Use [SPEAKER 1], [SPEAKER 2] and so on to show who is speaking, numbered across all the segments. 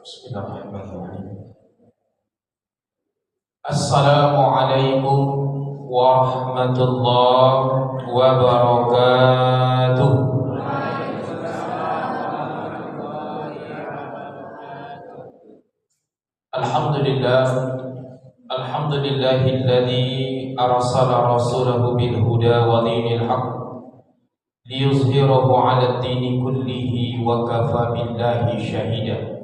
[SPEAKER 1] Bismillahirrahmanirrahim. Assalamualaikum warahmatullahi wabarakatuh. Alhamdulillah, alhamdulillahilladzi arsala rasulahu bil huda wa dinil haqq liyuzhirahu 'ala ad-dini kullihi wa kafa billahi shahida.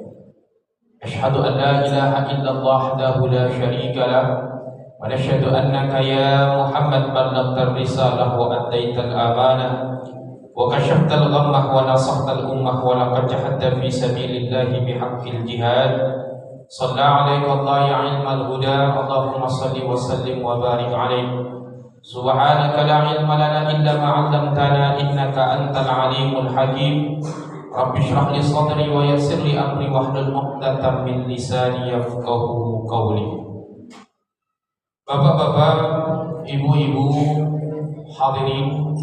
[SPEAKER 1] Asyhadu an la ilaha illallah wahdahu la syarika lah wa nashhadu annaka ya Muhammad ballaghta risalah wa addaital amanah wa kashaftal ghammah wa nasahtal ummah wa laqad jahadta fi sabilillahi bihaqqil jihad. Shalla 'alaika Allah ya ilmal huda, Allahumma shalli wa sallim wa barik 'alaihi. Subhanaka la ilma lana illa ma 'allamtana innaka antal alimul hakim. Rabbi shrah li sadri wa yassir li amri wahlul 'uqdatam min lisani yafqahu qawli. Bapak-bapak, ibu-ibu, hadirin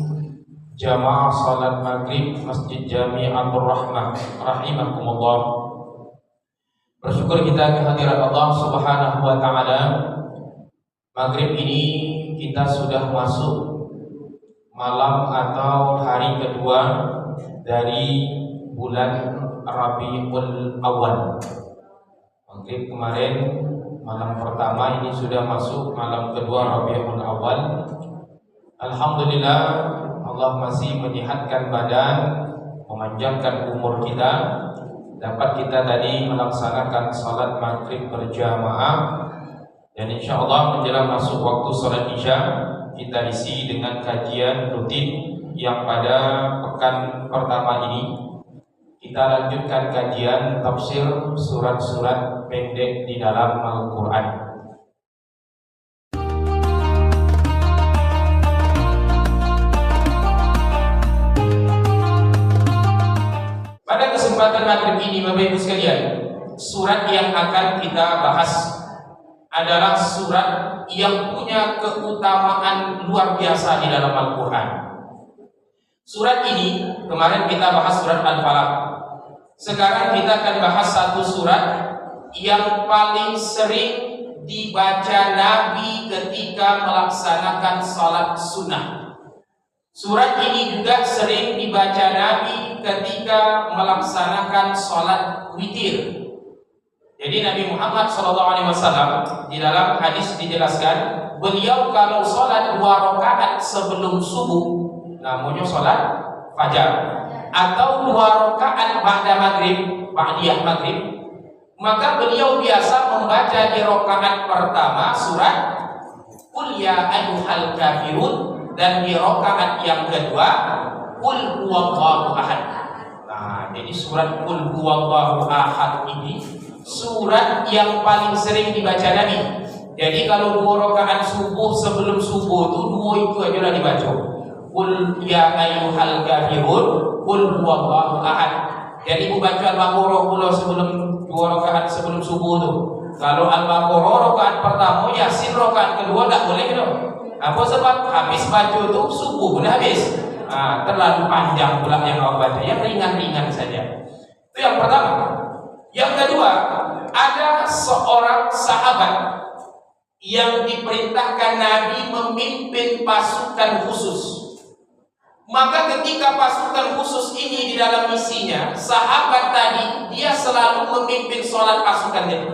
[SPEAKER 1] jamaah salat maghrib Masjid Jami' Abdurrahman rahimakumullah. Bersyukur kita kehadiran Allah Subhanahu wa taala. Maghrib ini kita sudah masuk malam atau hari kedua dari bulan Rabiul Awal. Maghrib kemarin malam pertama, ini sudah masuk malam kedua Rabiul Awal. Alhamdulillah, Allah masih menyehatkan badan, memanjangkan umur kita. Dapat kita tadi melaksanakan salat maghrib berjamaah. Dan insya Allah menjelang masuk waktu salat isya, kita isi dengan kajian rutin yang pada pekan pertama ini kita lanjutkan kajian tafsir surat-surat pendek di dalam Al-Quran. Pada kesempatan maghrib ini, Bapak Ibu sekalian, surat yang akan kita bahas adalah surat yang punya keutamaan luar biasa di dalam Al-Quran. Surat ini kemarin kita bahas surat Al-Falaq. Sekarang kita akan bahas satu surat yang paling sering dibaca Nabi ketika melaksanakan salat sunnah. Surat ini juga sering dibaca Nabi ketika melaksanakan salat witir. Jadi Nabi Muhammad SAW di dalam hadis dijelaskan, beliau kalau salat 2 rakaat sebelum subuh, namanya salat fajar, atau 2 rakaat ba'da maghrib, ba'diyah maghrib, maka beliau biasa membaca di rakaat pertama surat Qul ya ayyuhal kafirun, dan di rakaat yang kedua Qul huwallahu ahad. Nah, jadi surat Qul huwallahu ahad ini surat yang paling sering dibaca Nabi. Jadi kalau 2 rakaat subuh sebelum subuh itu 2 itu aja lah dibaca. Qul ya ayyuhal kafirun, Qul huwallahu ahad. Jadi baca Al-Baqarah pula sebelum 2 rakaat sebelum subuh itu. Kalau Al-Baqarah rakaat pertama, Yasin rakaat kedua tak boleh tu. Apa sebab? Habis baca tu subuh pun habis. Terlalu panjang pula yang awak baca, yang ringan-ringan saja. Itu yang pertama. Yang kedua, ada seorang sahabat yang diperintahkan Nabi memimpin pasukan khusus. Maka ketika pasukan khusus ini di dalam misinya, sahabat tadi dia selalu memimpin sholat pasukan ini.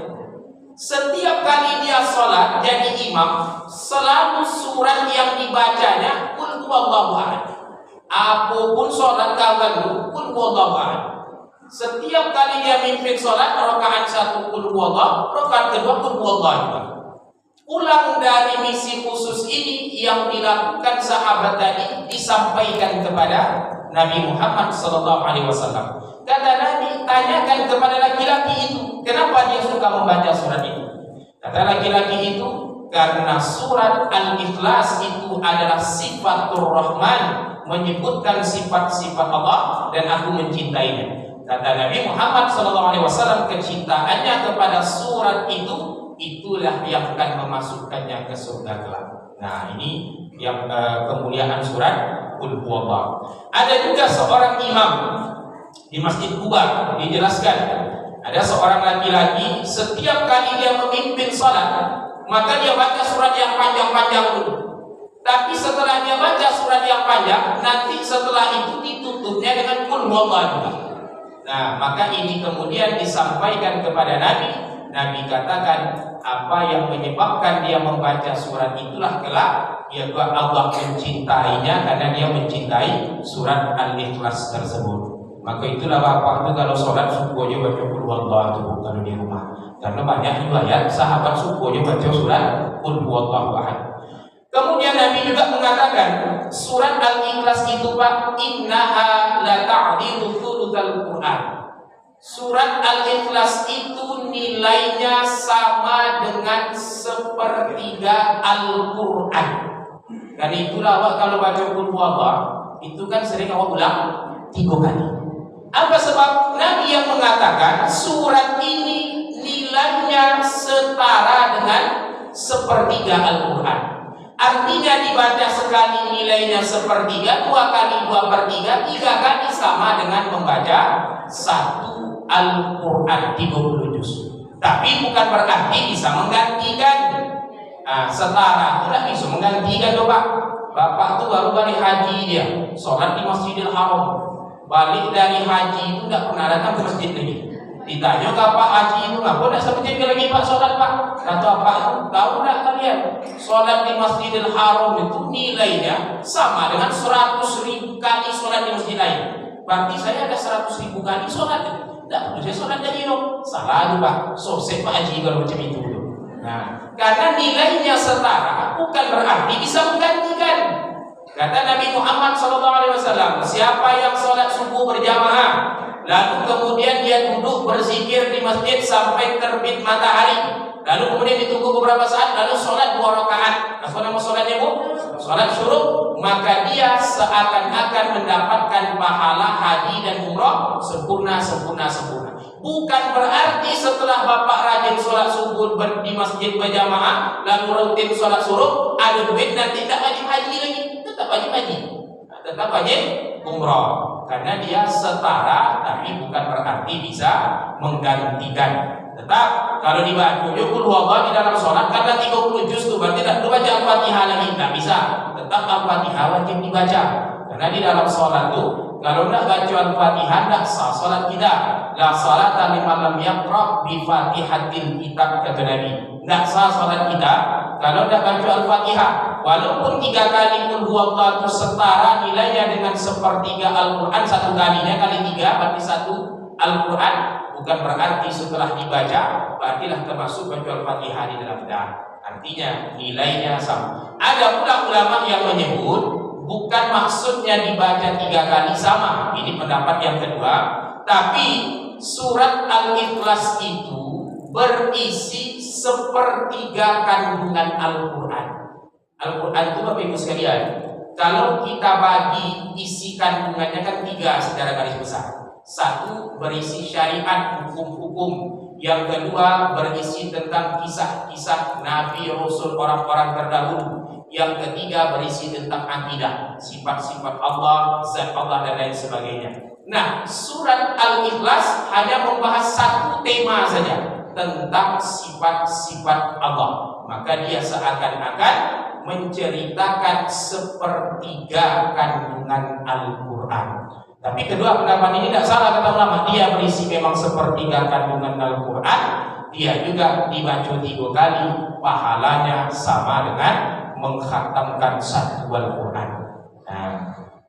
[SPEAKER 1] Setiap kali dia sholat jadi imam, selalu surat yang dibacanya Qul huwallahu ahad. Apapun sholat kawan, Qul huwallahu ahad. Setiap kali dia mimpin sholat, rakaat 1 Qul huwallah, rakaat kedua Qul huwallah. Ulang dari misi khusus ini yang dilakukan sahabat tadi disampaikan kepada Nabi Muhammad SAW. Kata Nabi, tanyakan kepada laki-laki itu, kenapa dia suka membaca surat itu? Kata laki-laki itu, karena surat Al-Ikhlas itu adalah sifatur Rahman, menyebutkan sifat-sifat Allah dan aku mencintainya. Kata Nabi Muhammad SAW, kecintaannya kepada surat itu, itulah yang akan memasukkannya ke surga kelak. Nah, ini yang kemuliaan surat Qul huwallah. Ada juga seorang imam di Masjid Quba, dijelaskan Ada seorang laki-laki, setiap kali dia memimpin salat, maka dia baca surat yang panjang-panjang dulu. Tapi setelah dia baca surat yang panjang, nanti setelah itu ditutupnya dengan qul huwallahu. Nah, maka ini kemudian disampaikan kepada Nabi. Nabi katakan, apa yang menyebabkan dia membaca surat itulah kelak yaitu Allah mencintainya karena dia mencintai surat Al-Ikhlas tersebut. Maka itulah bapak itu kalau sholat subuhnya baca qul huwallahu kalau di rumah. Karena banyak riwayat sahabat subuhnya baca surat qul huwallahu ahad. Kemudian Nabi juga mengatakan surat Al-Ikhlas itu Pak, innaha la ta'dilu thulutsal Qur'an. Surat Al-Ikhlas itu nilainya sama dengan sepertiga Al-Qur'an. Dan itulah Pak kalau baca qul huwallahu itu kan sering awak ulang 3 kali. Apa sebab Nabi yang mengatakan surat ini nilainya setara dengan sepertiga Al-Quran. Artinya dibaca sekali nilainya sepertiga, 2 kali 2/3, 3 kali sama dengan membaca 1 Al-Quran 30 juz. Tapi bukan berarti bisa menggantikan. Setara tidak bisa menggantikan loh Pak. Bapak tuh baru balik haji dia, sholat di Masjidil Haram. Balik dari haji itu tidak pernah datang ke masjid lagi. Ditanya ke Pak haji itu nggak boleh masjid lagi Pak sholat Pak. Kata Pak, tahu nggak kalian sholat di Masjidil Haram itu nilainya sama dengan 100.000 kali sholat di masjid lain. Berarti saya ada 100.000 kali sholat. Tidak perlu saya sholat lagi dong. Salah tuh Pak. Sosek Pak haji kalau macam itu. Nah, karena nilainya setara bukan berarti bisa menggantikan. Kata Nabi Muhammad SAW, siapa yang sholat subuh berjamaah, lalu kemudian dia duduk berzikir di masjid sampai terbit matahari, lalu kemudian ditunggu beberapa saat, lalu sholat 2 rakaat. Apa nama sholatnya Bu? Sholat syuruk. Maka dia seakan-akan mendapatkan pahala haji dan umrah sempurna. Bukan berarti setelah Bapak rajin sholat subuh di masjid berjamaah, lalu rutin sholat syuruk, ada duit nanti tak wajib haji lagi. Tetap wajib haji, tetap wajib umrah, karena dia setara, tapi bukan berarti bisa menggantikan. Tetap kalau dibaca qul huwallahu di dalam sholat karena 30 juz itu berarti tak perlu baca Al-Fatihah lagi, tak bisa. Tetap Al-Fatihah wajib dibaca, karena di dalam sholat itu kalau tidak baca Al-Fatihah tidak sah sholat kita. La sholata liman lam yaqra bi Fatihatil kitab, kata Nabi. Tidak sah sholat kita kalau tidak baca Al-Fatihah. Walaupun 3 kali qul huwallahu setara nilainya dengan sepertiga Al-Quran, 1 kalinya kali 3 berarti 1 Al-Quran, bukan berarti setelah dibaca berartilah termasuk baca Al-Fatihah di dalamnya. Artinya nilainya sama. Ada pula ulama yang menyebut bukan maksudnya dibaca 3 kali sama. Ini pendapat yang kedua. Tapi surat Al-Ikhlas itu berisi sepertiga kandungan Al-Quran. Al-Quran itu Bapak Ibu sekalian, kalau kita bagi isi kandungannya kan 3 secara garis besar. 1 berisi syariat, hukum-hukum. Yang kedua berisi tentang kisah-kisah Nabi, Rasul, orang-orang terdahulu. Yang ketiga berisi tentang akidah, sifat-sifat Allah, zat Allah dan lain sebagainya. Nah, surat Al-Ikhlas hanya membahas 1 tema saja, tentang sifat-sifat Allah. Maka dia seakan-akan menceritakan sepertiga kandungan Al-Quran. Tapi kedua pendapat ini tidak salah kata ulama. Dia berisi memang sepertiga kandungan Al-Quran. Dia juga dibaca 3 kali, pahalanya sama dengan mengkhatamkan 1 Al-Quran. Nah,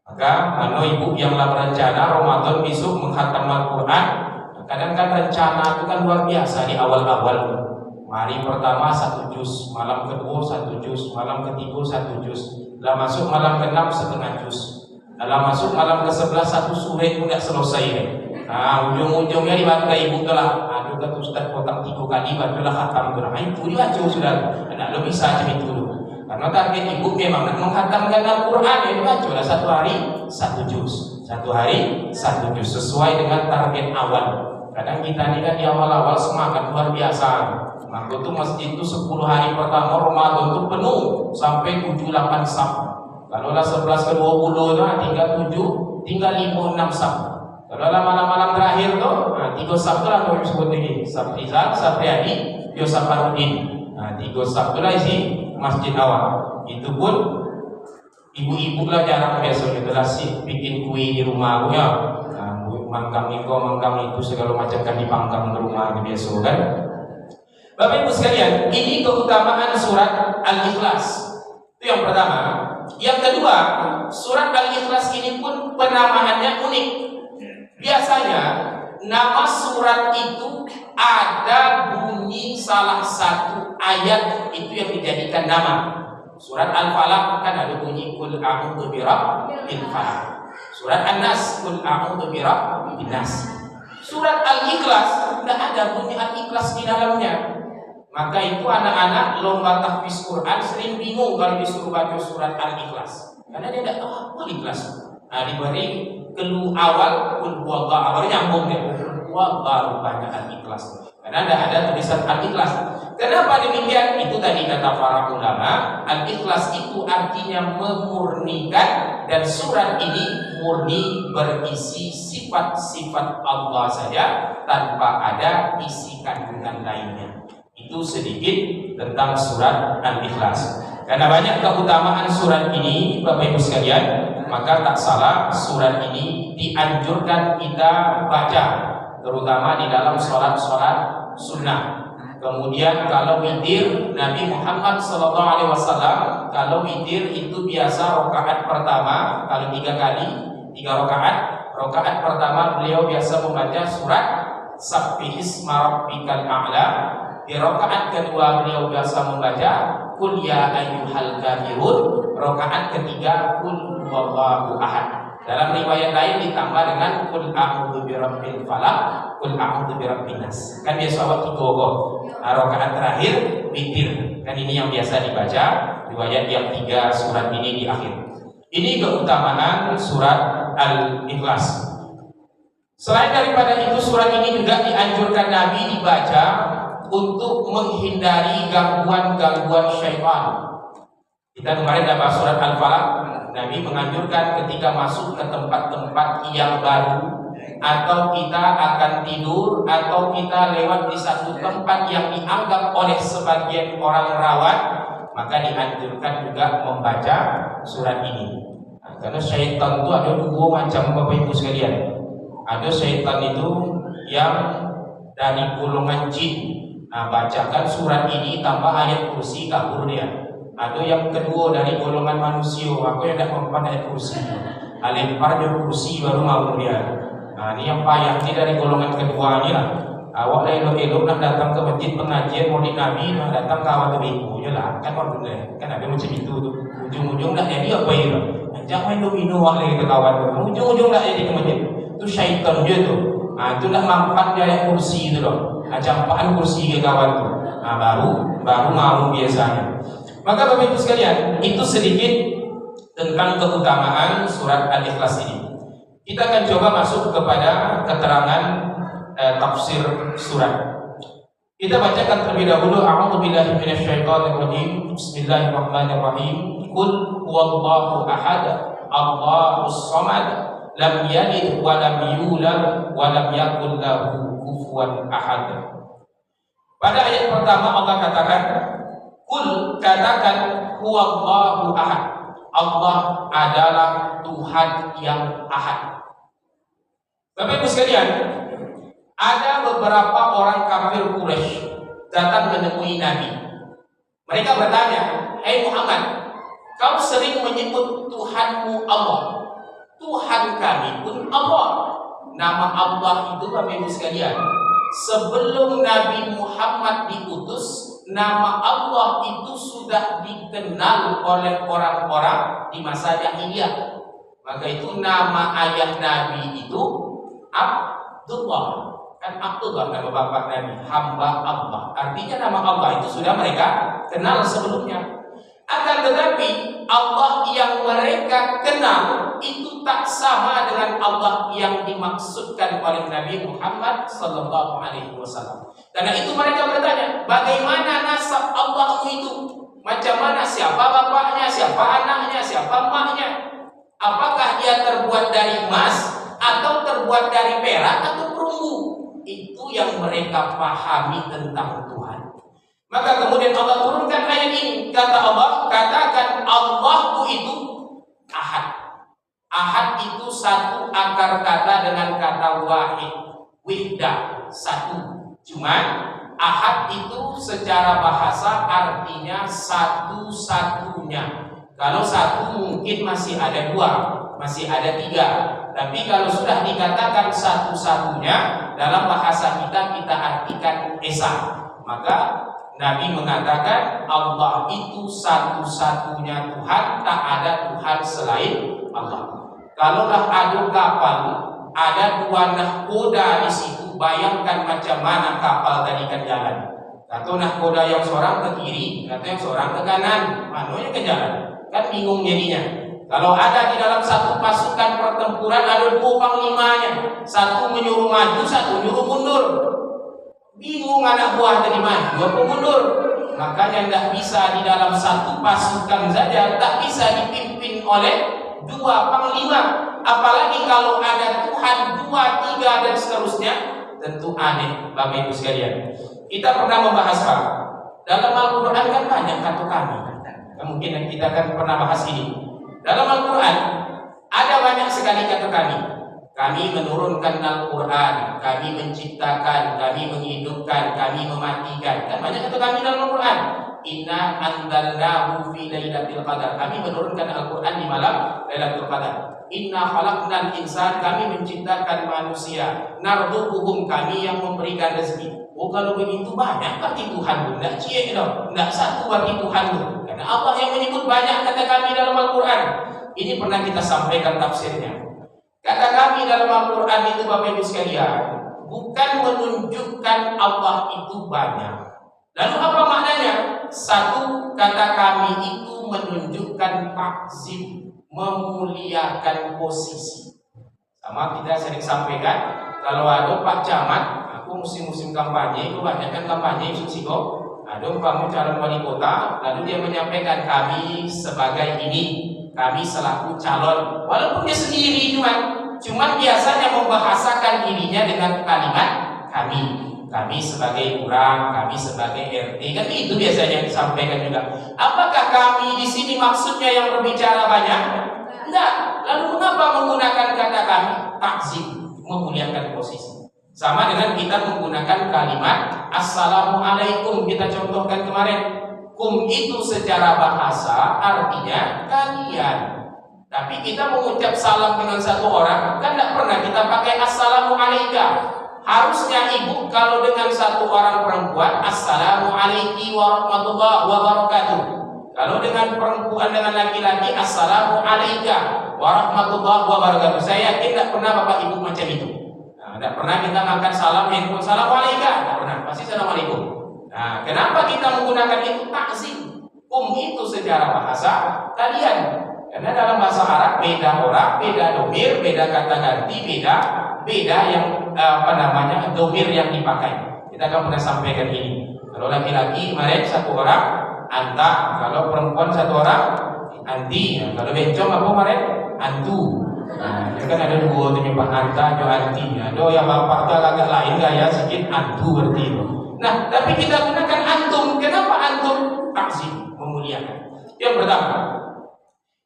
[SPEAKER 1] maka kalau ibu yang lah berencana Ramadan besok mengkhatam Al-Quran, kadang kan rencana itu kan luar biasa di awal-awal. Hari pertama 1 juz, malam kedua 1 juz, malam ketiga 1 juz, dalam masuk malam ke-6 setengah juz, dalam masuk malam ke-11 1 surat pun tidak selesai. Nah, ujung-ujungnya dibaca ibu telah, aduh kata Ustaz potong 3 kali bacalah khatam tu. Nah, itu dibaca sudah, tidak lebih saja itu dulu. Karena target ibu memang nak menghatamkan Al-Quran, ya dibacalah 1 hari 1 juz, 1 hari 1 juz sesuai dengan target awal. Kadang kita ini kan di awal-awal semangat luar biasa. Maka itu masjid itu 10 hari pertama Ramadan itu penuh sampai 7-8 saf. Kalau lah 11 ke 20 tinggal 7, tinggal 5-6 saf. Kalau lah malam-malam terakhir tuh 3 tiga sabtu lah kami sebut lagi, Saprizal, Sapriadi, Yosaparudin. Nah, tiga sabtu lah isi masjid awal. Itu pun ibu-ibu lah jarang biasanya telah sih bikin kue di rumah aku ya. Nah, mangkam itu segala macam kan dipangkam di rumah biasa kan. Bapak Ibu sekalian, ini keutamaan surat Al-Ikhlas. Itu yang pertama. Yang kedua, surat Al-Ikhlas ini pun penamaannya unik. Biasanya nama surat itu ada bunyi salah satu ayat itu yang dijadikan nama. Surat Al-Falaq kan ada bunyi Qul a'udzu birabbil falaq. Surat An-Nas Qul a'udzu birabbin nas. Surat Al-Ikhlas tidak ada bunyi Al-Ikhlas di dalamnya. Maka itu anak-anak lomba tahfiz Quran sering bingung kalau disuruh baca surat Al-Ikhlas. Karena dia tidak tahu apa Ikhlas. Nah, diberi kelu awal Qul huwallahu awal nyambung dia. Qul huwallahu rupanya Al-Ikhlas. Karena tidak ada tulisan Al-Ikhlas. Kenapa demikian? Itu tadi kata para ulama, Al-Ikhlas itu artinya memurnikan, dan surat ini murni berisi sifat-sifat Allah saja tanpa ada isi kandungan lainnya. Itu sedikit tentang surat Al-Ikhlas. Karena banyak keutamaan surat ini, Bapak Ibu sekalian, maka tak salah surat ini dianjurkan kita baca, terutama di dalam sholat-sholat sunnah. Kemudian kalau witir, Nabi Muhammad SAW kalau witir itu biasa rakaat pertama, kalau 3 kali 3 rakaat, rakaat pertama beliau biasa membaca surat Sabbihisma rabbikal a'la. Di rakaat kedua beliau biasa membaca Qul ya ayyuhal kafirun. Rakaat ketiga Qul huwallahu ahad. Dalam riwayat lain ditambah dengan Qul a'udzu birabbil falaq, Qul a'udzu birabbin nas. Kan biasa waktu tiga. Nah, rakaat terakhir witir. Kan ini yang biasa dibaca, riwayat yang 3 surat ini di akhir. Ini keutamaan surat Al-Ikhlas. Selain daripada itu, surat ini juga dianjurkan Nabi dibaca untuk menghindari gangguan-gangguan syaitan. Kita kemarin dapat surat Al-Falaq, Nabi menganjurkan ketika masuk ke tempat-tempat yang baru, atau kita akan tidur, atau kita lewat di satu tempat yang dianggap oleh sebagian orang rawan, maka dianjurkan juga membaca surat ini. Nah, karena syaitan itu ada 2 macam, Bapak Ibu sekalian. Ada syaitan itu yang dari golongan jin. Nah, bacakan surat ini tambah ayat kursi kabur dia. Ada yang kedua dari golongan manusia, aku yang tidak mempan ayat kursi. Lempar dia kursi baru mau dia. Nah, ini yang payah, ini dari golongan kedua ini lah. Awak dah elok-elok nak datang ke masjid pengajian maulid Nabi, nak datang ke awal domino je lah. Kan orang benar, kan ada macam itu tu. Ujung-ujung tak jadi apa ya? Ajak main domino awak lagi ke kawan tu. Ujung-ujung tak jadi ke masjid. Itu syaitan je tu. Nah, itu nak mampat dia ayat kursi tu loh. Campaan kursi ke kawan tu. Nah, baru mau biasanya. Maka Bapak Ibu sekalian, itu sedikit tentang keutamaan surat Al-Ikhlas ini. Kita akan coba masuk kepada keterangan tafsir surat. Kita bacakan terlebih dahulu. A'udzubillahi minasyaitonirrajim. Bismillahirrahmanirrahim. Qul huwallahu ahad, Allahus samad, lam yalid wa lam yulad wa lam yakul lahu kufuwan ahad. Pada ayat pertama Allah katakan, Qul, katakan, huwallahu ahad, Allah adalah Tuhan yang ahad. Bapak Ibu sekalian, ada beberapa orang kafir Quraisy datang menemui Nabi. Mereka bertanya, "Hai Muhammad, kau sering menyebut Tuhanmu Allah. Tuhan kami pun Allah." Nama Allah itu, Bapak Ibu sekalian, sebelum Nabi Muhammad diutus, nama Allah itu sudah dikenal oleh orang-orang di masa jahiliyah. Maka itu nama ayah Nabi itu Abdullah. Kan Abdullah nama bapak Nabi, hamba Allah. Artinya nama Allah itu sudah mereka kenal sebelumnya. Akan tetapi Allah yang mereka kenal itu tak sama dengan Allah yang dimaksudkan oleh Nabi Muhammad sallallahu alaihi wasallam. Karena itu mereka bertanya, bagaimana nasab Allah itu? Macam mana, siapa bapaknya, siapa anaknya, siapa emaknya? Apakah dia terbuat dari emas, atau terbuat dari perak, atau perunggu? Itu yang mereka pahami tentang Tuhan. Maka kemudian Allah turunkan ayat ini. Kata Allah, katakan Allahku itu Ahad. Ahad itu satu akar kata dengan kata wahid, wihdah, satu. Cuman Ahad itu secara bahasa artinya satu-satunya. Kalau satu mungkin masih ada dua, masih ada tiga. Tapi kalau sudah dikatakan satu-satunya, dalam bahasa kita artikan esa. Maka Nabi mengatakan Allah itu satu-satunya Tuhan, tak ada Tuhan selain Allah. Kalaulah ada kapal, ada dua nahkoda di situ, bayangkan macam mana kapal tadi kan jalan. Atau nahkoda yang seorang ke kiri, atau yang seorang ke kanan, manunya ke jalan. Kan bingung jadinya. Kalau ada di dalam satu pasukan pertempuran ada dua panglimanya, satu menyuruh maju, satu menyuruh mundur. Bingung anak buah tadi maju apa mundur. Makanya tidak bisa di dalam satu pasukan saja, tak bisa dipimpin oleh dua panglima. Apalagi kalau ada Tuhan dua, tiga dan seterusnya, tentu aneh Bapak Ibu sekalian. Kita pernah membahas Pak, dalam Al-Quran kan banyak kata kami. Mungkin kita akan pernah bahas ini. Dalam Al-Quran ada banyak sekali kata kami. Kami menurunkan Al-Quran, kami menciptakan, kami menghidupkan, kami mematikan. Kan banyak kata kami dalam Al-Quran. Inna anzalnahu fi lailatul qadar. Kami menurunkan Al-Quran di malam Lailatul Qadar. Inna khalaqnal insan, kami menciptakan manusia. Narzuquhum, kami yang memberikan rezeki. Oh kalau begitu banyak berarti Tuhan tu, tidak cie dong, tidak satu berarti Tuhan tu. Karena Allah yang menyebut banyak kata kami dalam Al-Quran. Ini pernah kita sampaikan tafsirnya. Kata kami dalam Al-Quran itu Bapak Ibu sekalian, bukan menunjukkan Allah itu banyak. Lalu apa maknanya? Satu, kata kami itu menunjukkan takzim, memuliakan posisi. Sama kita sering sampaikan, kalau ada Pak Camat, musim-musim kampanye itu banyak kan kampanye Siko. Ada kamu calon wali kota, lalu dia menyampaikan kami sebagai ini, kami selaku calon, walaupun dia sendiri cuman biasanya membahasakan dirinya dengan kalimat kami sebagai kurang, kami sebagai RT, kan itu biasanya disampaikan juga. Apakah kami di sini maksudnya yang berbicara banyak? Enggak. Lalu kenapa menggunakan kata kami? Takzim, memuliakan posisi. Sama dengan kita menggunakan kalimat Assalamualaikum, kita contohkan kemarin. Kum itu secara bahasa artinya kalian. Tapi kita mengucap salam dengan satu orang, kan tidak pernah kita pakai Assalamualaikum. Harusnya ibu kalau dengan satu orang perempuan Assalamualaikum warahmatullahi wabarakatuh. Kalau dengan perempuan dengan laki-laki Assalamualaikum warahmatullahi wabarakatuh. Saya yakin tidak pernah Bapak Ibu macam itu. Tidak pernah kita ngangkat salam handphone Assalamualaikum, tidak pernah, pasti Assalamualaikum. Nah, kenapa kita menggunakan itu takzim? Itu secara bahasa kalian. Karena dalam bahasa Arab beda orang, beda domir, beda kata ganti, beda yang domir yang dipakai. Kita akan pernah sampaikan ini. Kalau laki-laki kemarin satu orang anta, kalau perempuan satu orang anti. Kalau bencong apa kemarin? Antu. Nah, kan ada dua tuh Pak anta, jo anti. Ada yang bapak agak lain gaya sedikit antu berarti itu. Nah, tapi kita gunakan antum. Kenapa antum? Takzim, memuliakan. Yang pertama.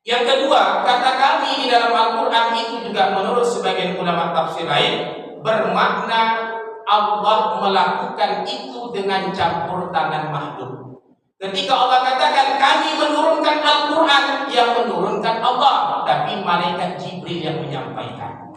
[SPEAKER 1] Yang kedua, kata kami di dalam Al-Quran itu juga menurut sebagian ulama tafsir lain bermakna Allah melakukan itu dengan campur tangan makhluk. Ketika Allah katakan kami menurunkan Al-Quran, yang menurunkan Allah, tapi malaikat Jibril yang menyampaikan.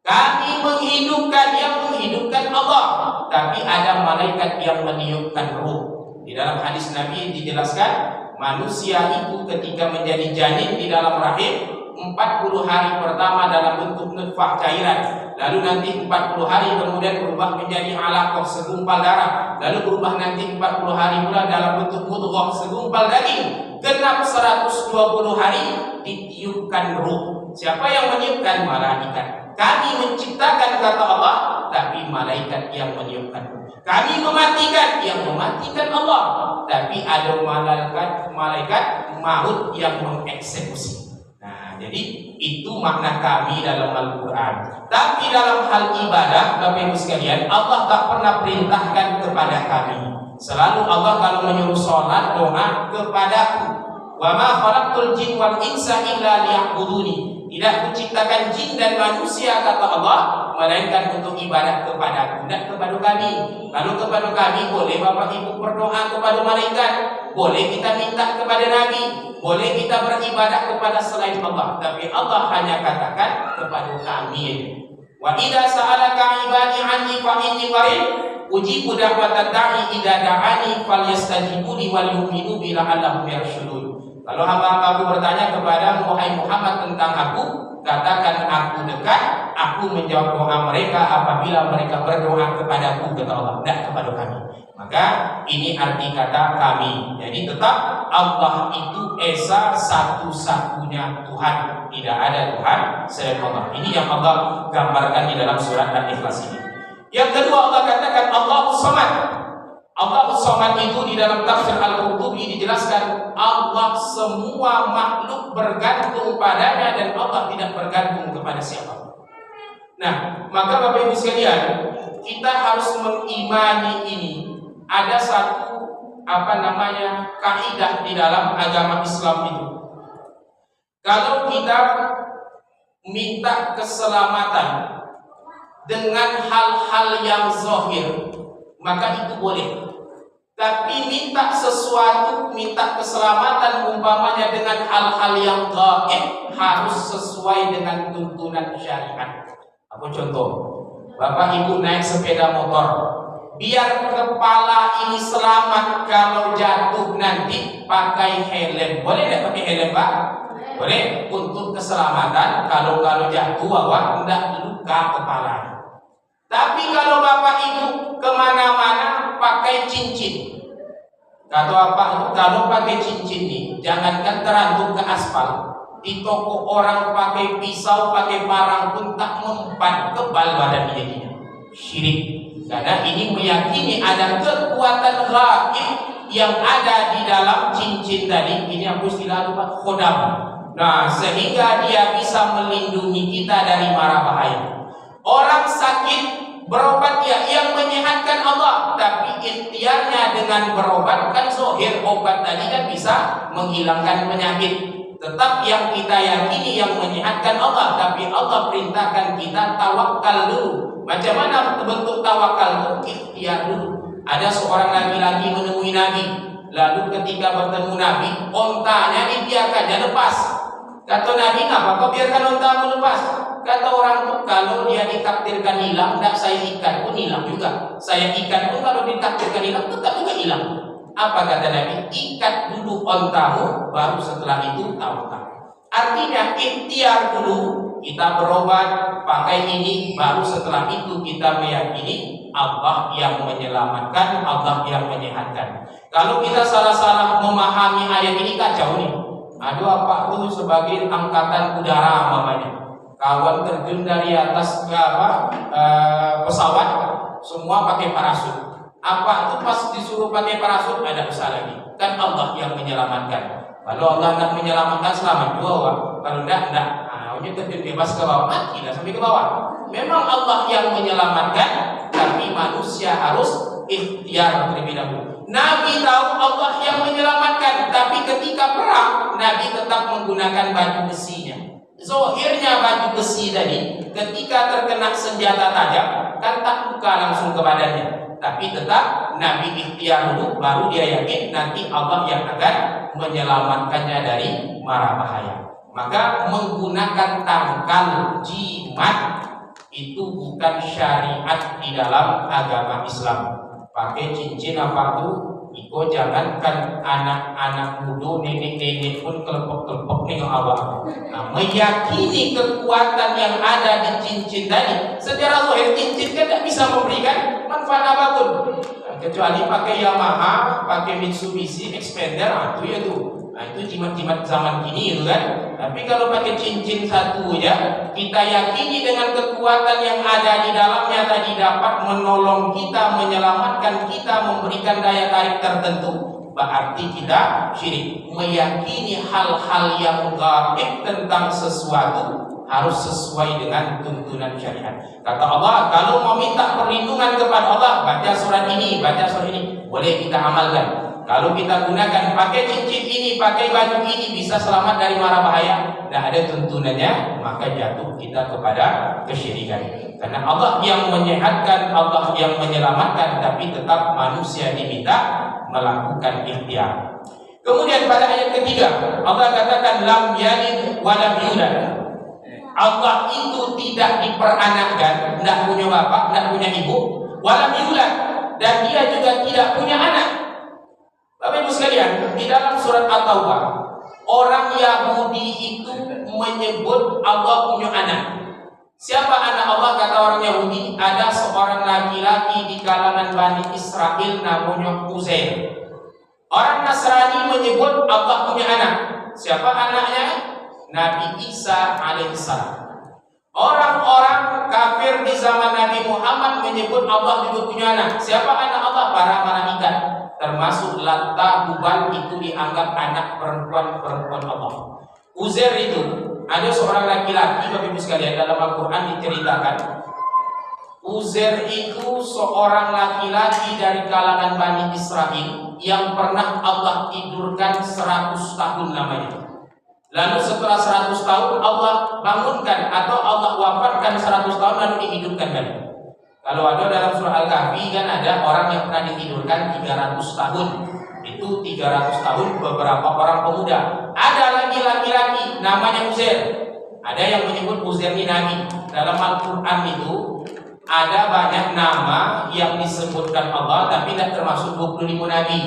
[SPEAKER 1] Kami menghidupkan, yang menghidupkan Allah, tapi ada malaikat yang meniupkan ruh. Di dalam hadis Nabi dijelaskan, manusia itu ketika menjadi janin di dalam rahim 40 hari pertama dalam bentuk nutfah cairan. Lalu nanti 40 hari kemudian berubah menjadi alaqah, segumpal darah. Lalu berubah nanti 40 hari pula dalam bentuk mudghah, segumpal daging. Genap 120 hari ditiupkan ruh. Siapa yang meniupkan? Malaikat. Kami menciptakan kata Allah, tapi malaikat yang meniupkan ruh. Kami mematikan, yang mematikan Allah, tapi ada malaikat maut yang mengeksekusi. Nah, Nah, jadi itu makna kami dalam Al-Quran. Tapi dalam hal ibadah, Bapak Ibu sekalian, Allah tak pernah perintahkan kepada kami. Selalu Allah kalau menyuruh sholat, doa kepadaku. Wa ma khalaqtul jin wal insa illa liya'buduni. Tidak kuciptakan jin dan manusia, kata Allah, melainkan untuk ibadah kepadaku, tidak kepada kami. Kalau kepada kami, boleh Bapak Ibu berdoa kepada malaikat, boleh kita minta kepada Nabi, boleh kita beribadah kepada selain Allah. Tapi Allah hanya katakan kepada kami. Wa idza sa'alaka ibadi anni fa inni qarib ujibu da'watad da'i idza da'ani falyastajibu li wal yu'minu bi la'allahum yarshudun. Kalau hamba-hambaku bertanya kepada wahai Muhammad tentang aku, katakan aku dekat, aku menjawab doa mereka apabila mereka berdoa kepadaku, kata Allah, tidak kepada kami. Maka ini arti kata kami. Jadi tetap Allah itu esa satu-satunya Tuhan, tidak ada Tuhan selain Allah. Ini yang Allah gambarkan di dalam surat Al-Ikhlas ini. Yang kedua, Allah katakan Allahus Samad. Allahus Samad itu di dalam tafsir Al-Qurtubi dijelaskan Allah semua makhluk bergantung padanya dan Allah tidak bergantung kepada siapa. Nah, maka Bapak Ibu sekalian, kita harus mengimani ini. Ada satu kaidah di dalam agama Islam itu. Kalau kita minta keselamatan dengan hal-hal yang zahir, maka itu boleh. Tapi minta sesuatu, minta keselamatan umpamanya dengan hal-hal yang gaib, harus sesuai dengan tuntunan syariat. Apa contoh? Bapak Ibu naik sepeda motor, biar kepala ini selamat kalau jatuh nanti pakai helm. Boleh tidak pakai helm, Pak? Boleh, untuk keselamatan. Kalau jatuh awak tidak luka kepala. Tapi kalau Bapak Ibu kemana-mana pakai cincin, kalau pakai cincin nih, jangankan terantuk ke aspal, di toko orang pakai pisau, pakai parang pun tak mempan, kebal badan jadinya. Syirik. Karena ini meyakini ada kekuatan gaib yang ada di dalam cincin tadi. Ini aku istilah lupa, khodam. Nah, sehingga dia bisa melindungi kita dari mara bahaya. Orang sakit berobat ya, yang menyehatkan Allah, tapi ikhtiarnya dengan berobat kan zahir, obat tadi kan bisa menghilangkan penyakit. Tetap yang kita yakini yang menyehatkan Allah, tapi Allah perintahkan kita tawakal dulu. Macam mana bentuk tawakal itu? Ikhtiar dulu. Ada seorang laki-laki menemui Nabi, lalu ketika bertemu Nabi, ontanya dibiarkan, dia lepas. Kata Nabi, ngapa kau biarkan ontamu lepas? Kata orang itu, kalau dia ditakdirkan hilang, tidak saya ikat pun hilang juga. Saya ikat pun kalau ditakdirkan hilang, tetap juga hilang. Apa kata Nabi? Ikat dulu ontamu, baru setelah itu tawakal. Artinya ikhtiar dulu, kita berobat, pakai ini, baru setelah itu kita meyakini Allah yang menyelamatkan, Allah yang menyehatkan. Kalau kita salah-salah memahami ayat ini, kacau nih. Aduh, apa itu sebagai angkatan udara namanya. Kawan terjun dari atas pesawat, semua pakai parasut. Apa itu pas disuruh pakai parasut ada usaha lagi. Kan Allah yang menyelamatkan. Kalau Allah tidak menyelamatkan, selamat juga, Wak. Kalau tidak, hanya terjun bebas ke bawah, mati dah sampai ke bawah. Memang Allah yang menyelamatkan, tapi manusia harus ikhtiar terlebih dahulu. Nabi tahu Allah yang menyelamatkan, tapi ketika perang, Nabi tetap menggunakan baju besinya. Zohirnya baju besi tadi, ketika terkena senjata tajam, kan tak luka langsung ke badannya. Tapi tetap Nabi ikhtiar dulu, baru dia yakin nanti Allah yang akan menyelamatkannya dari mara bahaya. Maka menggunakan tangkal jimat itu bukan syariat di dalam agama Islam. Pakai cincin apa tuh? Iko jangankan anak-anak muda, nenek-nenek pun kelepok-kelepok nengok awak. Nah, meyakini kekuatan yang ada di cincin tadi. Secara zahir cincin kan tidak bisa memberikan manfaat apapun. Nah, kecuali pakai Yamaha, pakai Mitsubishi Expander, itu ya tuh. Nah, itu jimat-jimat zaman kini itu kan. Tapi kalau pakai cincin satu ya, kita yakini dengan kekuatan yang ada di dalamnya tadi dapat menolong kita, menyelamatkan kita, memberikan daya tarik tertentu. berarti kita syirik. Meyakini hal-hal yang gaib tentang sesuatu harus sesuai dengan tuntunan syariat. Kata Allah, kalau mau minta perlindungan kepada Allah, baca surat ini, baca surat ini, boleh kita amalkan. Kalau kita gunakan pakai cincin ini, pakai baju ini, bisa selamat dari mara bahaya, dan ada tuntunannya, maka jatuh kita kepada kesyirikan. Karena Allah yang menyehatkan, Allah yang menyelamatkan, tapi tetap manusia diminta melakukan ikhtiar. Kemudian pada ayat ketiga, Allah katakan lam yalid wa lam yulad. Allah itu tidak diperanakkan, tidak punya bapak, tidak punya ibu, walam yulad, dan dia juga tidak punya anak. Bapak Ibu sekalian, di dalam surat At-Taubah, orang Yahudi itu menyebut Allah punya anak. Siapa anak Allah? Kata orang Yahudi, ada seorang laki-laki di kalangan Bani Israel namanya Uzair. Orang Nasrani menyebut Allah punya anak. Siapa anaknya? Nabi Isa alaihissalam. Orang-orang kafir di zaman Nabi Muhammad menyebut Allah juga punya anak. Siapa anak Allah? Para malaikat, termasuk Latta, Hubal, itu dianggap anak perempuan Allah. Uzair itu ada seorang laki-laki, Bapak Ibu sekalian, dalam Al-Quran diceritakan Uzair itu seorang laki-laki dari kalangan Bani Israel yang pernah Allah tidurkan 100 tahun namanya. Lalu setelah 100 tahun Allah bangunkan atau Allah wafatkan 100 tahun lalu dihidupkan kembali. Kalau ada dalam surah Al-Kahfi kan ada orang yang pernah dihidupkan 300 tahun. Itu 300 tahun beberapa orang pemuda. Ada lagi laki-laki namanya Uzair. Ada yang menyebut Uzair ini nabi. Dalam Al-Quran itu ada banyak nama yang disebutkan Allah tapi tidak termasuk 25 nabi.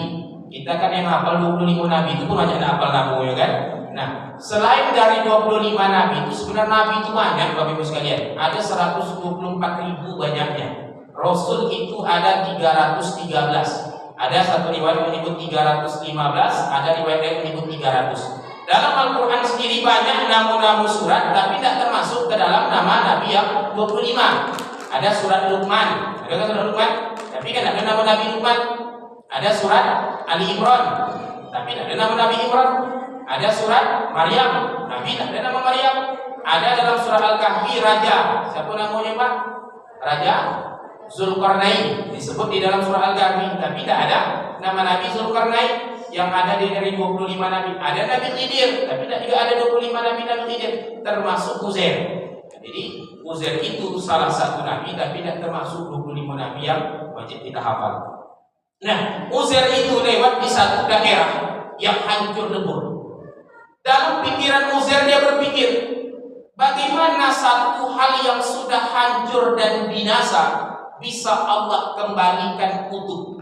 [SPEAKER 1] Kita kan yang hafal 25 nabi itu pun banyak hafal namanya kan. Nah, selain dari 25 nabi itu sebenarnya nabi itu banyak Bapak Ibu sekalian. Ada 124.000 banyaknya. Rasul itu ada 313. Ada satu riwayat menyebut 315, ada riwayat lain menyebut 300. Dalam Al-Quran sendiri banyak nama-nama surat tapi tidak termasuk ke dalam nama nabi yang 25. Ada surat Luqman. Ada kan surat Luqman? Tapi kan ada nama Nabi Luqman. Ada surat Ali Imran. Tapi tidak ada nama Nabi Imran. Ada surat Maryam, Nabi tak ada nama Maryam. Ada dalam surah Al-Kahfi Raja. Siapa namanya Pak? Raja Zulkarnain disebut di dalam surah Al-Kahfi, tapi tidak ada nama Nabi Zulkarnain. Yang ada dari 25 nabi. Ada Nabi Khidir, tapi tidak juga ada 25 nabi Khidir, termasuk Uzair. Jadi Uzair itu salah satu nabi, tapi tidak termasuk 25 nabi yang wajib kita hafal. Nah, Uzair itu lewat di satu daerah yang hancur lebur. Dalam pikiran Uzair dia berpikir, bagaimana satu hal yang sudah hancur dan binasa bisa Allah kembalikan utuh?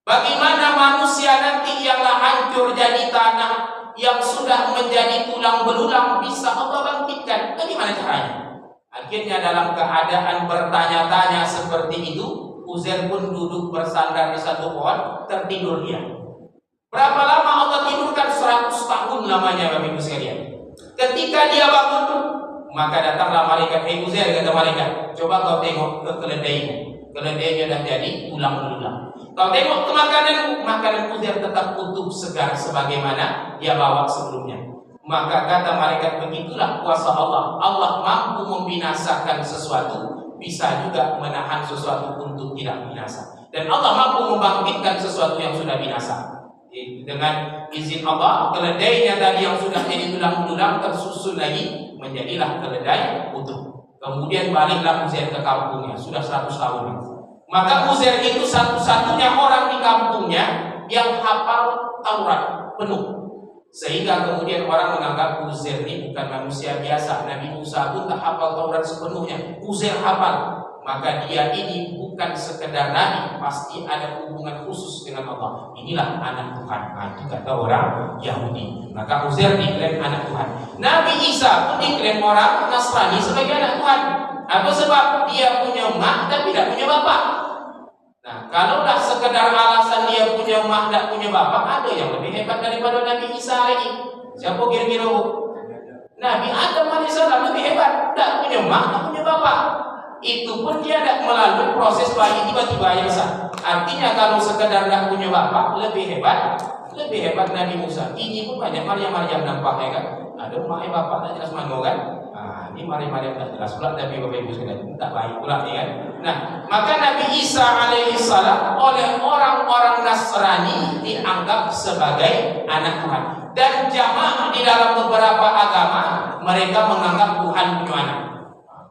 [SPEAKER 1] Bagaimana manusia nanti yang hancur jadi tanah, yang sudah menjadi tulang belulang bisa Allah bangkitkan? Bagaimana caranya? Akhirnya dalam keadaan bertanya-tanya seperti itu, Uzair pun duduk bersandar di satu pohon, tertidur dia. Berapa lama Allah tidurkan? 100 tahun lamanya Bapak Ibu sekalian. Ketika dia bangun, maka datanglah malaikat. Hei Uzair, kata malaikat, coba kau tengok ke keledaimu. Keledainya dah jadi tulang belulang. Kau tengok ke makanan Uzair tetap utuh segar sebagaimana dia bawa sebelumnya. Maka kata malaikat, begitulah kuasa Allah. Allah mampu membinasakan sesuatu, bisa juga menahan sesuatu untuk tidak binasa. Dan Allah mampu membangkitkan sesuatu yang sudah binasa. Dengan izin Allah, keledainya tadi yang sudah jadi tulang belulang tersusun lagi menjadilah keledai utuh. Kemudian baliklah Uzair ke kampungnya, sudah 100 tahun. Maka Uzair itu satu-satunya orang di kampungnya yang hafal Taurat penuh. Sehingga kemudian orang menganggap Uzair ini bukan manusia biasa. Nabi Musa pun tak hafal Taurat sepenuhnya, Uzair hafal. Maka dia ini bukan sekedar nabi, pasti ada hubungan khusus dengan Allah. Inilah anak Tuhan. Itu kata orang Yahudi. Maka Uzair diklaim anak Tuhan. Nabi Isa pun diklaim orang Nasrani sebagai anak Tuhan. Apa sebab? Dia punya mak tapi tidak punya bapak. Nah, kalaulah sekedar alasan dia punya mak tidak punya bapak, ada yang lebih hebat daripada Nabi Isa lagi. Siapa kira-kira? Nabi Adam alaihissalam lebih hebat, tidak punya mak, tidak punya bapak. Itu pun dia tidak melalui proses bayi tiba-tiba yang sah. Artinya kalau sekedar tidak punya bapak, lebih hebat Lebih hebat Nabi Musa. Ini pun banyak Maryam nampak ya kan. Ada mak bapak tak jelas mana kan. Nah, ini Maryam tak jelas pula, tapi Bapak Ibu sekalian tak baik pula ya kan. Nah, maka Nabi Isa alaihissalam oleh orang-orang Nasrani dianggap sebagai anak Tuhan. Dan jamaah di dalam beberapa agama mereka menganggap Tuhan punya anak.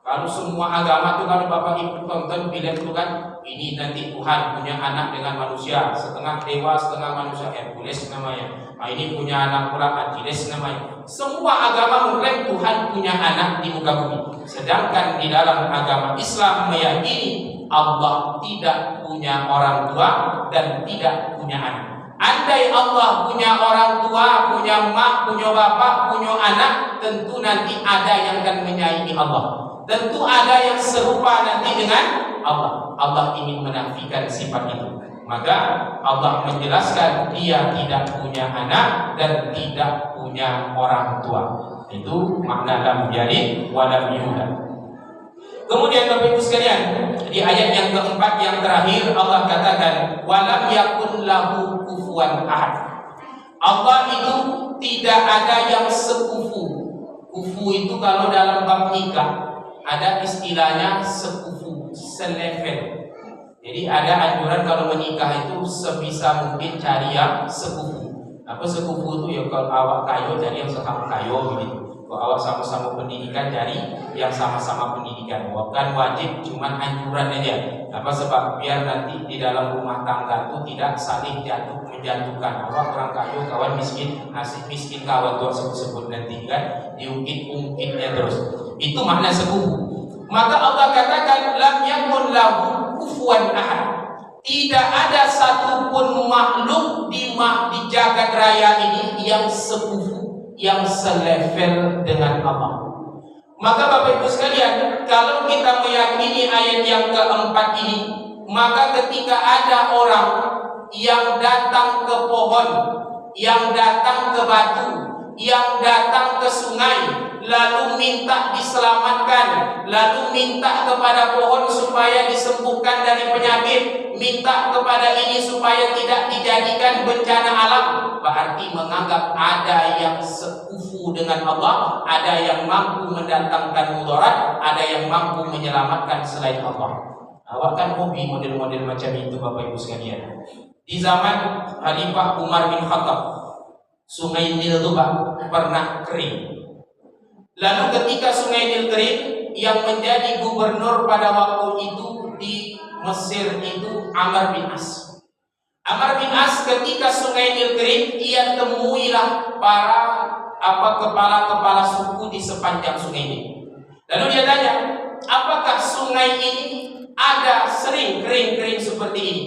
[SPEAKER 1] Kalau semua agama itu kalau Bapak Ibu tonton film itu kan, ini nanti Tuhan punya anak dengan manusia, setengah dewa setengah manusia, Hercules namanya. Nah, ini punya anak pula, Achilles namanya. Semua agama mengklaim Tuhan punya anak di muka bumi. Sedangkan di dalam agama Islam meyakini Allah tidak punya orang tua dan tidak punya anak. Andai Allah punya orang tua, punya mak, punya bapak, punya anak, tentu nanti ada yang akan menyaingi Allah. Tentu ada yang serupa nanti dengan Allah. Allah ingin menafikan sifat itu. Maka Allah menjelaskan dia tidak punya anak dan tidak punya orang tua. Itu makna lam yalid wa lam yulad. Kemudian Bapak Ibu sekalian, di ayat yang keempat yang terakhir Allah katakan walam yakun lahu kufuwan ahad. Allah itu tidak ada yang sekufu. Kufu itu kalau dalam bab nikah ada istilahnya sekufu, selevel. Jadi ada anjuran kalau menikah itu sebisa mungkin cari yang sekufu. Apa sekufu itu ya, kalau awak kayo cari yang sama kayo gitu. Kalau awak sama-sama pendidikan cari yang sama-sama pendidikan. Bukan wajib, cuman anjuran aja. Apa sebab biar nanti di dalam rumah tangga itu tidak saling jatuh menjatuhkan. Awak orang kayo, kawan miskin, nasib miskin kawan tuh sebut-sebut nanti kan diungkit-ungkitnya terus. Itu makna sekufu. Maka Allah katakan lam yakun lahu kufuwan ahad. Tidak ada satupun makhluk di jagat raya ini yang sekufu, yang selevel dengan Allah. Maka Bapak Ibu sekalian, kalau kita meyakini ayat yang keempat ini, maka ketika ada orang yang datang ke pohon, yang datang ke batu, yang datang ke sungai, lalu minta diselamatkan, lalu minta kepada pohon supaya disembuhkan dari penyakit, minta kepada ini supaya tidak dijadikan bencana alam, berarti menganggap ada yang sekufu dengan Allah, ada yang mampu mendatangkan mudarat, ada yang mampu menyelamatkan selain Allah. Awak kan hobi model-model macam itu Bapak Ibu sekalian. Di zaman Khalifah Umar bin Khattab, Sungai Nil itu pernah kering. Lalu ketika Sungai Nil kering, yang menjadi gubernur pada waktu itu di Mesir itu Amr bin As. Amr bin As ketika Sungai Nil kering, ia temuilah para kepala-kepala suku di sepanjang sungai ini. Lalu dia tanya, apakah sungai ini ada sering kering-kering seperti ini?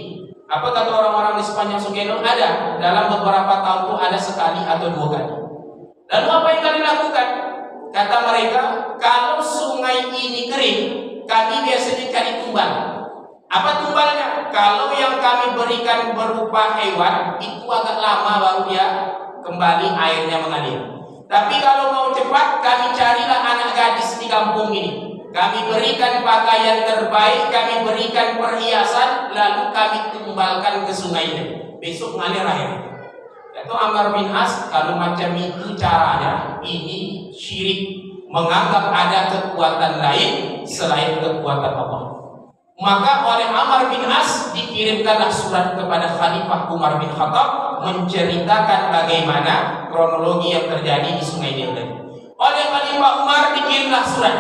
[SPEAKER 1] Apa kata orang-orang di sepanjang sungai Nil? Ada. Dalam beberapa tahun itu ada sekali atau dua kali. Lalu apa yang kalian lakukan? Kata mereka, kalau sungai ini kering, kami biasanya cari tumbal. Apa tumbalnya? Kalau yang kami berikan berupa hewan, itu agak lama baru dia kembali airnya mengalir. Tapi kalau mau cepat, kami carilah anak gadis di kampung ini. Kami berikan pakaian terbaik, kami berikan perhiasan, lalu kami tumbalkan ke sungai ini. Besok ngalir air. Itu Amr bin As, kalau macam itu caranya, ini syirik, menganggap ada kekuatan lain selain kekuatan Allah. Maka oleh Amr bin As dikirimkanlah surat kepada Khalifah Umar bin Khattab menceritakan bagaimana kronologi yang terjadi di Sungai Nil. Oleh Khalifah Umar dikirimlah surat,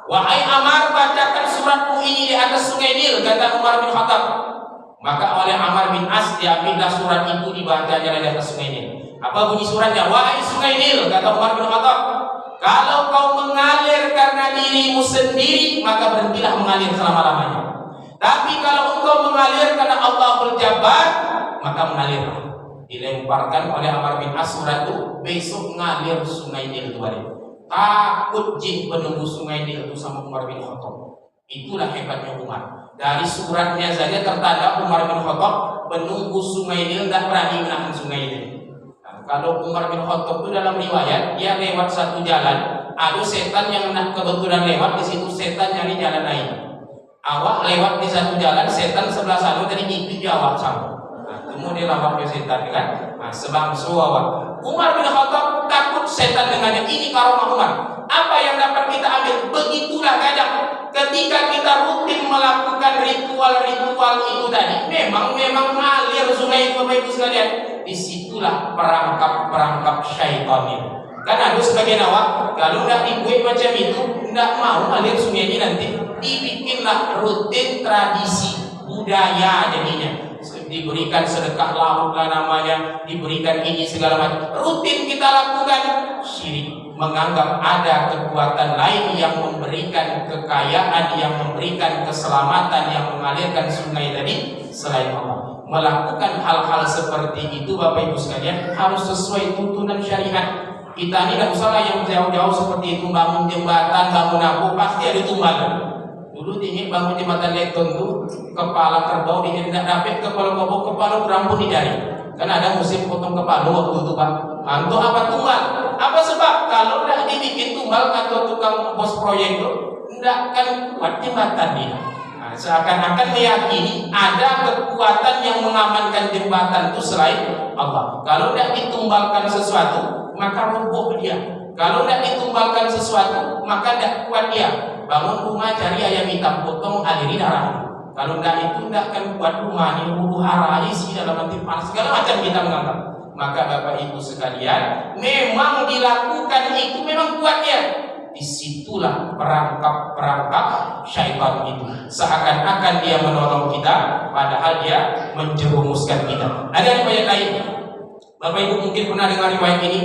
[SPEAKER 1] wahai Amr, bacakan suratmu ini di atas Sungai Nil, kata Umar bin Khattab. Maka oleh Amr bin As diambillah surat itu, dibacanya di atas Sungai Nil. Apa bunyi suratnya? Wahai Sungai Nil, kata Umar bin Khattab, kalau kau mengalir karena dirimu sendiri, maka berhentilah mengalir selama-lamanya. Tapi kalau engkau mengalir karena Allahul Jabbar, maka mengalirlah. Dilemparkan oleh Amr bin As surat itu, besok ngalir Sungai Nil itu balik. Takut jin penunggu Sungai Nil itu sama Umar bin Khattab. Itulah hebatnya Umar. Dari suratnya saja tertanda Umar bin Khattab penunggu Sungai Nil, tidak berani menahan Sungai Nil. Nah, kalau Umar bin Khattab itu dalam riwayat, dia lewat satu jalan, ada setan yang kebetulan lewat di situ, setan nyari jalan lain. Awak lewat di satu jalan, setan sebelah sana tadi ngikuti awak sama. Nah, kemudian lawan setan kan. Nah, sebab suawa. Umar bin Khattab takut setan dengannya. Ini karomah Umar. Apa yang dapat kita ambil? Begitulah kadang ketika kita rutin melakukan ritual-ritual itu tadi, memang ngalir sungai itu Bapak Ibu sekalian. Disitulah perangkap syaitan itu. Kan ada sebagian awak kalau tidak dibuat macam itu, tidak mau ngalir sungai ini nanti dibikinlah rutin tradisi budaya jadinya. Diberikan sedekah laut lah namanya, diberikan ini segala macam. Rutin kita lakukan syirik. Menganggap ada kekuatan lain yang memberikan kekayaan, yang memberikan keselamatan, yang mengalirkan sungai tadi selain Allah. Melakukan hal-hal seperti itu Bapak Ibu sekalian harus sesuai tuntunan syariat. Kita ini tidak usah yang jauh-jauh seperti itu, bangun jembatan, bangun apa, pasti ada tumbal. Dulu tinggi bangun jembatan Leton tuh, kepala kerbau tidak dapat, kepala kerbau, kepala berambut dicari. Kan ada musim potong kepala waktu itu Pak. Untuk apa tumbal? Apa sebab? Kalau tidak dibikin tumbal atau tukang bos proyek itu tidak akan kuat jembatan dia. Nah, seakan-akan meyakini ada kekuatan yang mengamankan jembatan itu selain Allah. Kalau tidak ditumbalkan sesuatu, maka roboh dia. Kalau tidak ditumbalkan sesuatu, maka tidak kuat dia. Bangun rumah cari ayam hitam, potong aliri darah. Kalau tidak itu tidak akan kuat rumah ini, huru hara isi dalam nanti panas segala macam kita menganggap. Maka Bapak Ibu sekalian, memang dilakukan itu memang kuat dia. Disitulah perangkap syaitan itu. Seakan-akan dia menolong kita, padahal dia menjerumuskan kita. Ada riwayat lain. Bapak Ibu mungkin pernah dengar riwayat ini.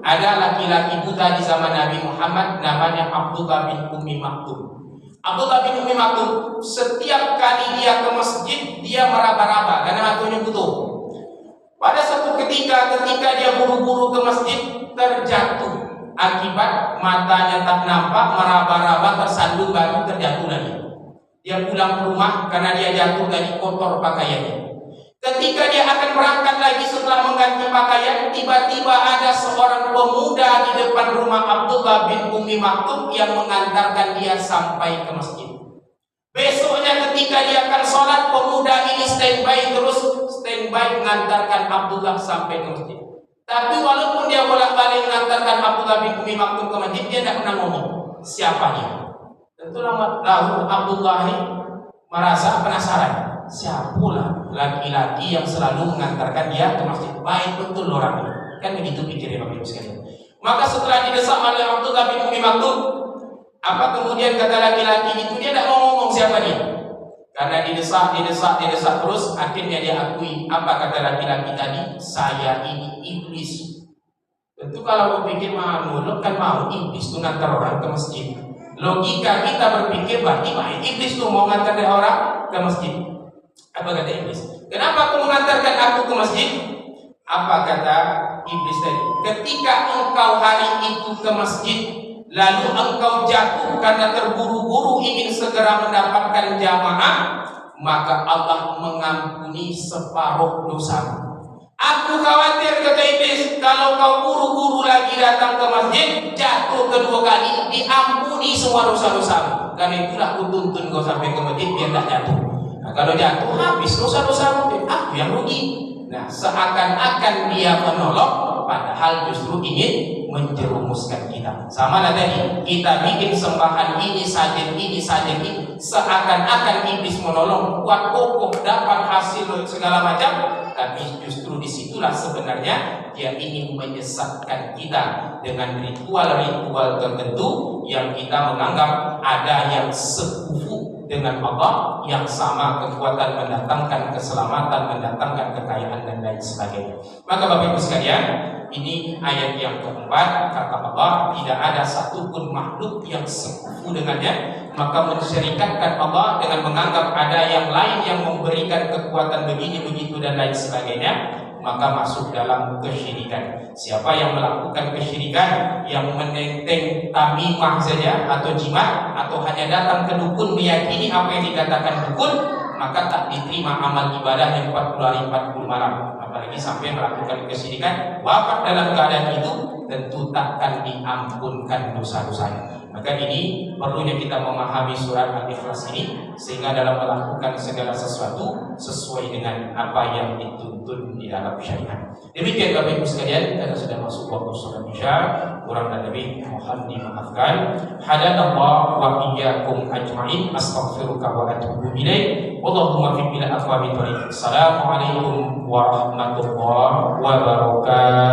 [SPEAKER 1] Ada laki-laki buta di zaman Nabi Muhammad, namanya Abdullah bin Ummi Maktum. Abdullah bin Ummi Maktum setiap kali dia ke masjid dia meraba-raba karena matunya butuh. Pada suatu ketika dia buru-buru ke masjid terjatuh akibat matanya tak nampak, meraba-raba tersandung batu terjatuh lagi. Dia pulang ke rumah karena dia jatuh tadi kotor pakaiannya. Ketika dia akan berangkat lagi setelah mengganti pakaian, tiba-tiba ada seorang pemuda di depan rumah Abdullah bin Ummi Maktum yang mengantarkan dia sampai ke masjid. Besoknya ketika dia akan sholat, pemuda ini standby mengantarkan Abdullah sampai ke masjid. Tapi walaupun dia bolak-balik mengantarkan Abdullah bin Ummi Maktum ke masjid, dia tidak pernah ngomong siapa dia. Tentu lalu Abdullah ini merasa penasaran. Siapalah laki-laki yang selalu mengantarkan dia ke masjid? Baik betul orang ini. Kan begitu pikirnya Bapak Ibu sekalian. Maka setelah didesak oleh Abdullah bin Ummi Maktum, apa kemudian kata laki-laki itu? Dia tidak mau ngomong siapa dia. Karena didesak terus, akhirnya dia akui. Apa kata laki-laki tadi? Saya ini iblis. Tentu kalau berpikir lo kan mau iblis itu ngantar orang ke masjid. Logika kita berpikir berarti iblis tuh mau ngantar orang ke masjid. Apa kata iblis? Kenapa kau mengantarkan aku ke masjid? Apa kata iblis tadi? Ketika engkau hari itu ke masjid, lalu engkau jatuh karena terburu-buru ingin segera mendapatkan jamaah, maka Allah mengampuni separuh dosamu. Aku khawatir, kata iblis, kalau kau buru-buru lagi datang ke masjid, jatuh kedua kali, diampuni semua dosa-dosamu. Karena itulah aku tuntun kau sampai ke masjid biar tak jatuh. Nah, kalau jatuh habis dosa-dosamu, aku yang rugi. Nah, seakan-akan dia menolong, padahal justru ingin menjerumuskan kita. Sama lah tadi, kita bikin sembahan ini saja, seakan-akan iblis menolong, kuat kokoh, dapat hasil segala macam. Tapi justru disitulah sebenarnya dia ingin menyesatkan kita dengan ritual-ritual tertentu yang kita menganggap ada yang sekufu dengan Allah, yang sama kekuatan mendatangkan keselamatan, mendatangkan kekayaan dan lain sebagainya. Maka Bapak Ibu sekalian, ini ayat yang keempat, kata Allah, tidak ada satupun makhluk yang sekufu dengannya. Maka mensyarikatkan Allah dengan menganggap ada yang lain yang memberikan kekuatan begini, begitu dan lain sebagainya, maka masuk dalam kesyirikan. Siapa yang melakukan kesyirikan, yang menenteng tamimah saja atau jimat, atau hanya datang ke dukun meyakini apa yang dikatakan dukun, maka tak diterima amal ibadahnya 40 hari 40 malam. Apalagi sampai melakukan kesyirikan, wafat dalam keadaan itu, tentu takkan diampunkan dosa-dosanya. Maka ini perlunya kita memahami surat Al-Ikhlas ini, sehingga dalam melakukan segala sesuatu sesuai dengan apa yang dituntut di dalam syariat. Demikian Bapak Ibu sekalian, karena sudah masuk waktu sholat Isya, kurang dan lebih mohon dimaafkan. Hadanallah wa iyyakum ajma'in. Astaghfiruka wa atubu ilaik. Wallahumma fi bil aqwami thariq. Assalamualaikum warahmatullahi wabarakatuh.